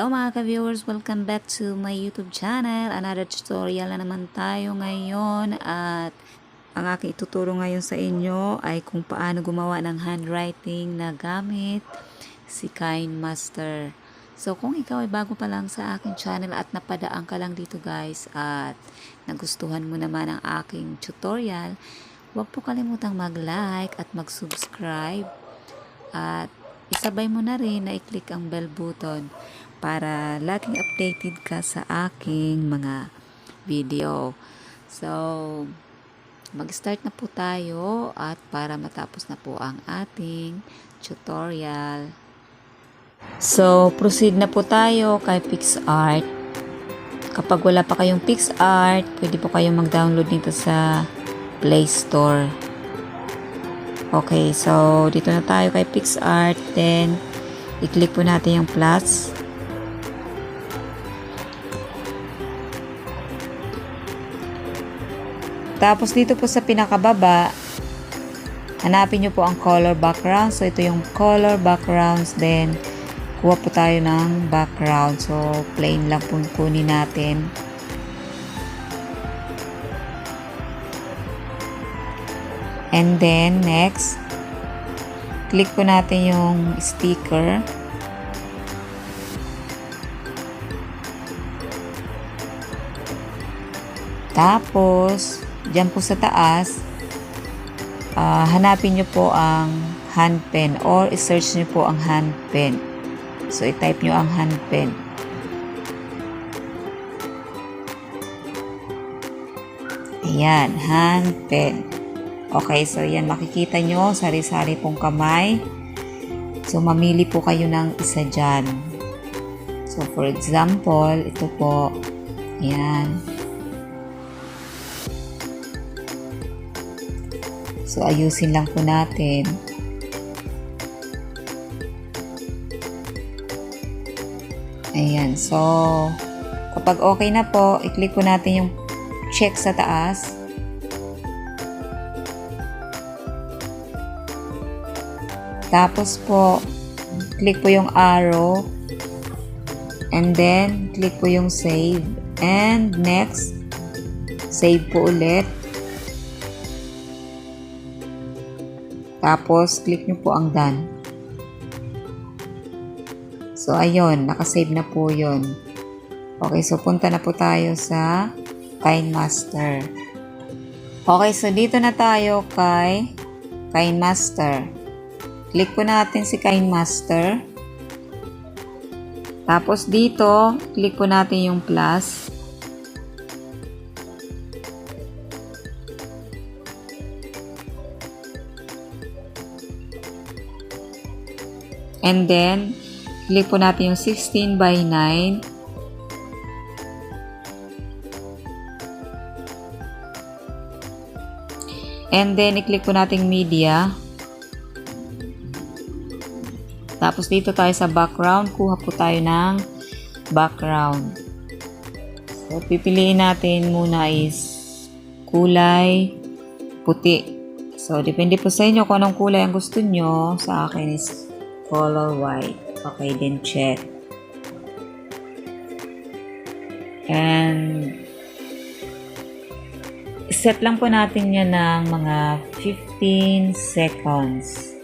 Hello mga ka-viewers! Welcome back to my YouTube channel. Another tutorial na naman tayo ngayon at ang aking ituturo ngayon sa inyo ay kung paano gumawa ng handwriting na gamit si Master. So kung ikaw ay bago pa lang sa aking channel at napadaan ka lang dito guys at nagustuhan mo naman ang aking tutorial, huwag po kalimutang mag-like at mag-subscribe at isabay mo na rin na i-click ang bell button para laging updated ka sa aking mga video. So, mag-start na po tayo at para matapos na po ang ating tutorial. So, proceed na po tayo kay PixArt. Kapag wala pa kayong PixArt, pwede po kayong mag-download nito sa Play Store. Okay, so dito na tayo kay PixArt. Then, i-click po natin yung plus. Tapos dito po sa pinakababa, hanapin nyo po ang color background. So ito yung color backgrounds. Then, kuha po tayo ng background. So, plain lang po kunin natin. And then, next, click po natin yung sticker. Tapos, dyan po sa taas, hanapin nyo po ang hand pen or i-search nyo po ang hand pen. So, i-type nyo ang hand pen. Ayan, hand pen. Okay, so yan, makikita nyo, sari-sari pong kamay. So, mamili po kayo ng isa dyan. So, for example, ito po. Ayan. So, ayusin lang po natin. Ayan. So, kapag okay na po, i-click po natin yung check sa taas. Tapos po, click po yung arrow. And then, click po yung save. And next, save po ulit. Tapos, click nyo po ang done. So, ayun. Nakasave na po yun. Okay, so punta na po tayo sa Master. Okay, so dito na tayo kay Master. Click po natin si Master. Tapos dito, click po natin yung plus. And then, click po natin yung 16 by 9. And then, i-click po natin media. Tapos, dito tayo sa background. Kuha po tayo ng background. So, pipiliin natin muna is kulay puti. So, depende po sa inyo kung anong kulay ang gusto nyo. Sa akin is color white. Okay, then check. And set lang po natin yan ng mga 15 seconds.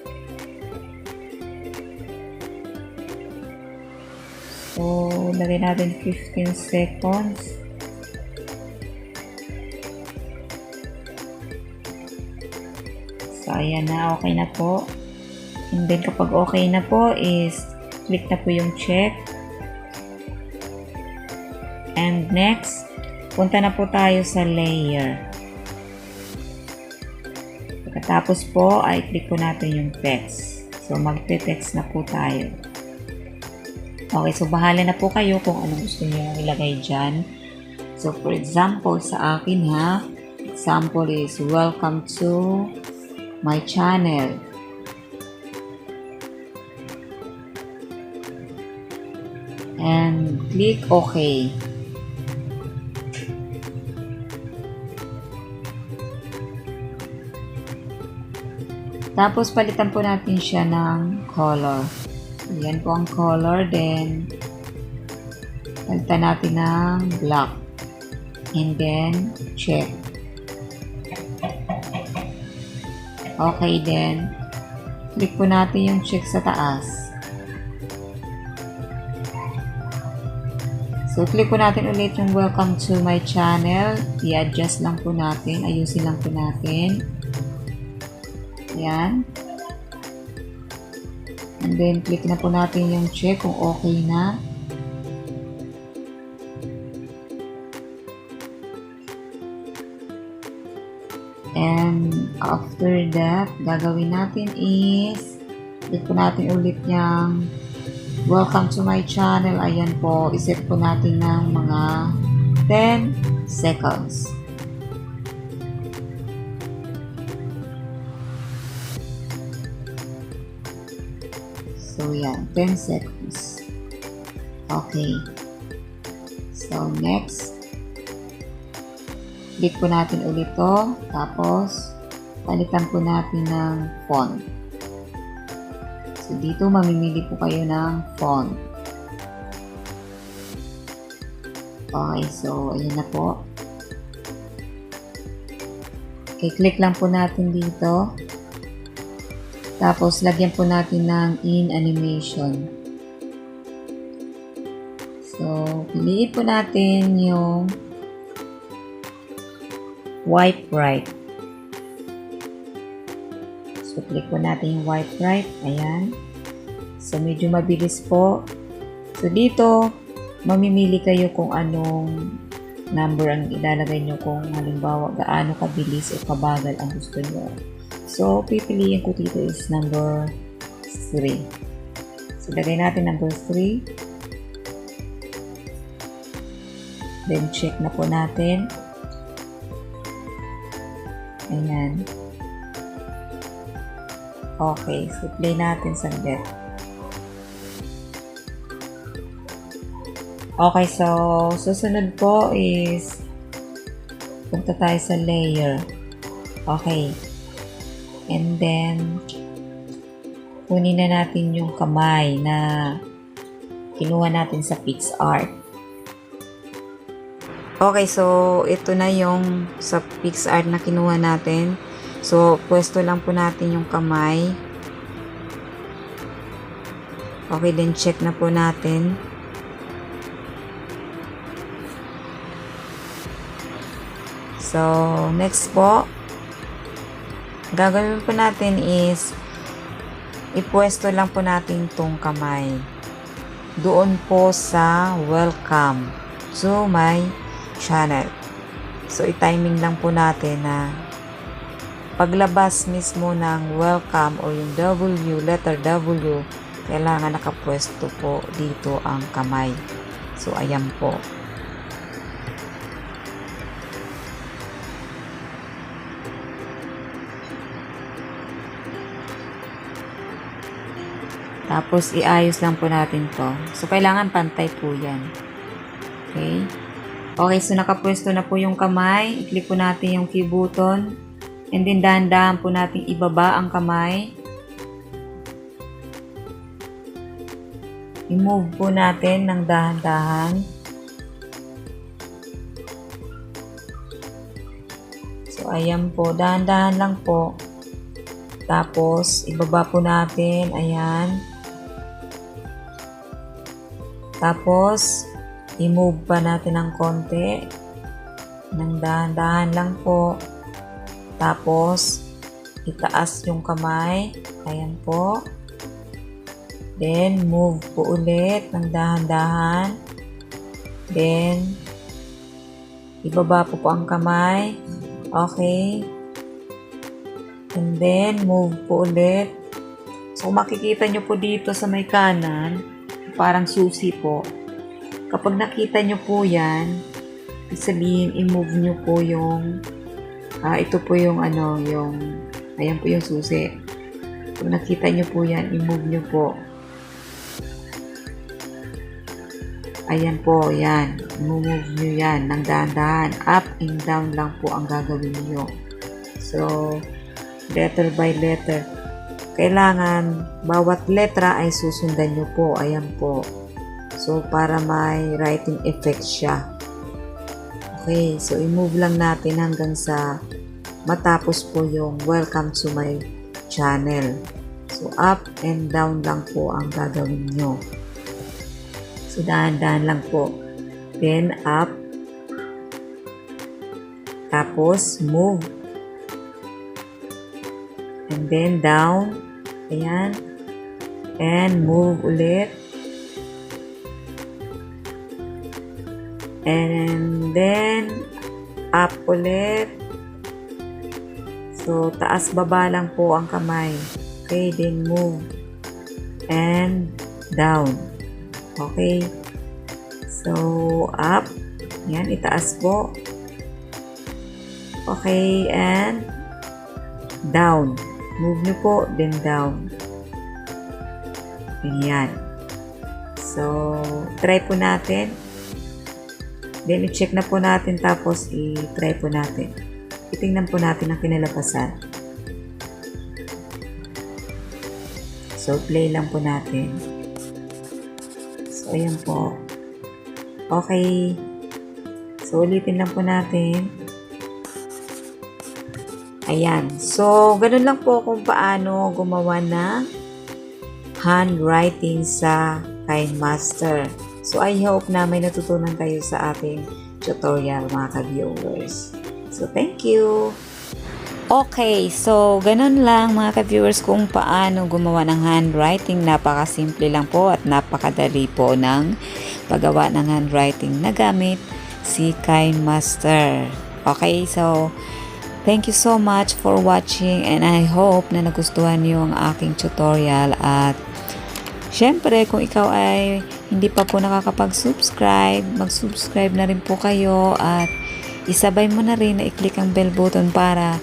So, lagay natin 15 seconds. So, ayan na. Okay na po. And then, kapag okay na po is click na po yung check. And next, punta na po tayo sa layer. Pagkatapos po, ay click po natin yung text. So, magte-text na po tayo. Okay, so bahala na po kayo kung anong gusto niyo ilagay dyan. So, for example, sa akin ha, example is, welcome to my channel. And click OK. Tapos, palitan po natin siya ng color. Yan po ang color. Then, Palitan natin ng black. And then, check. Okay then. Click po natin yung check sa taas. So, click po natin ulit yung welcome to my channel. I-adjust lang po natin. Ayusin lang po natin. Ayan. And then, click na po natin yung check kung okay na. And after that, gagawin natin is click po natin ulit yung welcome to my channel. Ayan po, iset po natin ng mga 10 seconds. So yan, 10 seconds. Okay. So next, click po natin ulit to. Tapos, palitan po natin ng font. So, dito mamimili po kayo ng font. Okay, so, ayan na po. Okay, click lang po natin dito. Tapos, lagyan po natin ng in animation. So, piliin po natin yung wipe right. So, click po natin yung wipe right. Ayan. So, medyo mabilis po. So, dito, mamimili kayo kung anong number ang ilalagay nyo, kung halimbawa gaano kabilis o kabagal ang gusto nyo. So, pipiliin ko dito is number 3. So, lagay natin number 3. Then, check na po natin. Ayan. Okay. So, play natin saglit. Okay. So, susunod po is punta tayo sa layer. Okay. And then, kunin na natin yung kamay na kinuha natin sa PixArt. Okay, so ito na yung sa PixArt na kinuha natin. So, pwesto lang po natin yung kamay. Okay, then check na po natin. So, next po, gagawin po natin is ipwesto lang po natin tong kamay. Doon po sa welcome to my channel. So, i-timing lang po natin na paglabas mismo ng welcome o yung W, letter W, kailangan nakapwesto po dito ang kamay. So, ayan po. Tapos, iayos lang po natin to. So, kailangan pantay po yan. Okay? Okay, so nakapwesto na po yung kamay. I-click po natin yung key button. And then, dahan-dahan po natin ibaba ang kamay. I-move po natin ng dahan-dahan. So, ayan po. Dahan-dahan lang po. Tapos, ibaba po natin. Ayan. Tapos, i-move pa natin ng konti. Nang dahan-dahan lang po. Tapos, itaas yung kamay. Ayan po. Then, move po ulit ng dahan-dahan. Then, ibaba po ang kamay. Okay. And then, move po ulit. So, makikita nyo po dito sa may kanan, parang susi po. Kapag nakita nyo po yan, sabihin, i-move nyo po yung, ito po yung ayan po yung susi. Kung nakita nyo po yan, i-move nyo po. Ayan po, yan. I-move nyo yan ng dahan-dahan. Up and down lang po ang gagawin nyo. So, letter by letter. Kailangan, bawat letra ay susundan nyo po. Ayan po. So, para may writing effect siya. Okay, so i-move lang natin hanggang sa matapos po yung welcome to my channel. So, up and down lang po ang gagawin nyo. So, dahan-dahan lang po. Then, up. Tapos, move. And then, down. Ayan. And move ulit. And then, up ulit. So, taas-baba lang po ang kamay. Okay, then move. And down. Okay. So, up. Yan, itaas po. Okay, and down. Move nyo po, then down. Ganyan. So, try po natin. Then, i-check na po natin, tapos i-try po natin. Itingnan po natin ang kinalabasan. So, play lang po natin. So, ayan po. Okay. So, ulitin lang po natin. Ayan. So, ganun lang po kung paano gumawa ng handwriting sa KineMaster. So, I hope na may natutunan kayo sa ating tutorial, mga ka-viewers. So, thank you! Okay, so ganun lang mga ka-viewers kung paano gumawa ng handwriting. Napakasimple lang po at napakadali po ng paggawa ng handwriting na gamit si KineMaster. Okay, so thank you so much for watching and I hope na nagustuhan niyo ang aking tutorial. At syempre, kung ikaw ay hindi pa po nakakapag-subscribe, mag-subscribe na rin po kayo at isabay mo na rin na i-click ang bell button para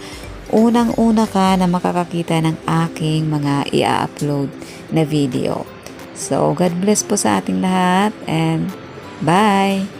unang-una ka na makakakita ng aking mga i-upload na video. So, God bless po sa ating lahat and bye!